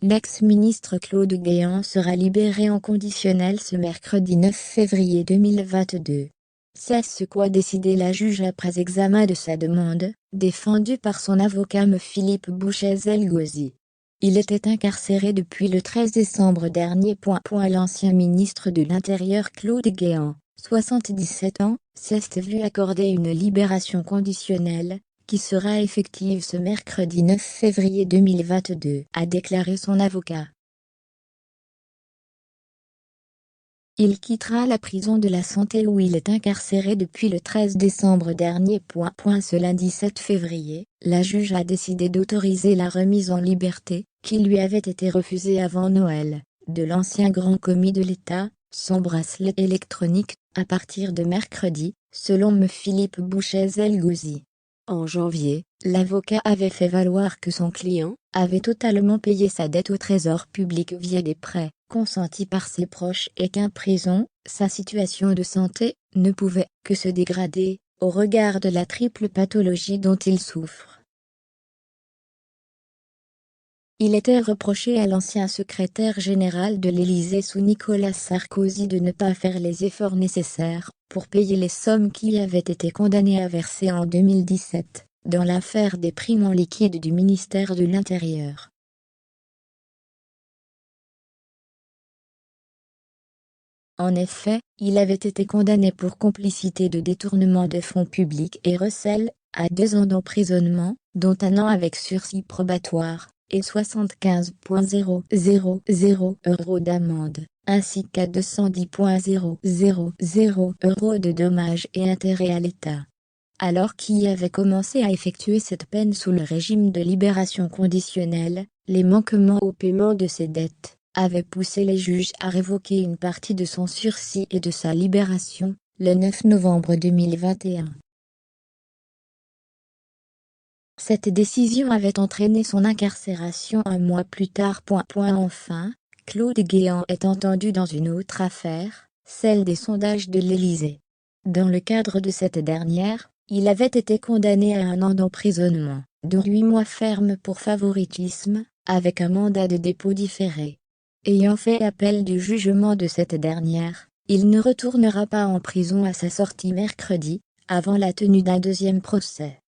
l'ex-ministre Claude Guéant sera libéré en conditionnel ce mercredi 9 février 2022. C'est ce qu'a décidé la juge après examen de sa demande, défendue par son avocat Me Philippe Bouchez-El-Ghozi. Il était incarcéré depuis le 13 décembre dernier. L'ancien ministre de l'Intérieur Claude Guéant, 77 ans, s'est vu accorder une libération conditionnelle, qui sera effective ce mercredi 9 février 2022, a déclaré son avocat. Il quittera la prison de la Santé où il est incarcéré depuis le 13 décembre dernier. Ce lundi 7 février, la juge a décidé d'autoriser la remise en liberté, qui lui avait été refusée avant Noël, de l'ancien grand commis de l'État, son bracelet électronique, à partir de mercredi, selon Me Philippe Bouchez-El-Ghozi. En janvier, l'avocat avait fait valoir que son client avait totalement payé sa dette au trésor public via des prêts consentis par ses proches et qu'en prison, sa situation de santé ne pouvait que se dégrader, au regard de la triple pathologie dont il souffre. Il était reproché à l'ancien secrétaire général de l'Élysée sous Nicolas Sarkozy de ne pas faire les efforts nécessaires pour payer les sommes qu'il avait été condamné à verser en 2017, dans l'affaire des primes en liquide du ministère de l'Intérieur. En effet, il avait été condamné pour complicité de détournement de fonds publics et recel, à 2 ans d'emprisonnement, dont 1 an avec sursis probatoire, et 75,000 € d'amende, ainsi qu'à 210,000 € de dommages et intérêts à l'État. Alors qu'il avait commencé à effectuer cette peine sous le régime de libération conditionnelle, les manquements au paiement de ses dettes avaient poussé les juges à révoquer une partie de son sursis et de sa libération, le 9 novembre 2021. Cette décision avait entraîné son incarcération 1 mois plus tard. Enfin, Claude Guéant est entendu dans une autre affaire, celle des sondages de l'Élysée. Dans le cadre de cette dernière, il avait été condamné à 1 an d'emprisonnement, dont 8 mois fermes pour favoritisme, avec un mandat de dépôt différé. Ayant fait appel du jugement de cette dernière, il ne retournera pas en prison à sa sortie mercredi, avant la tenue d'un deuxième procès.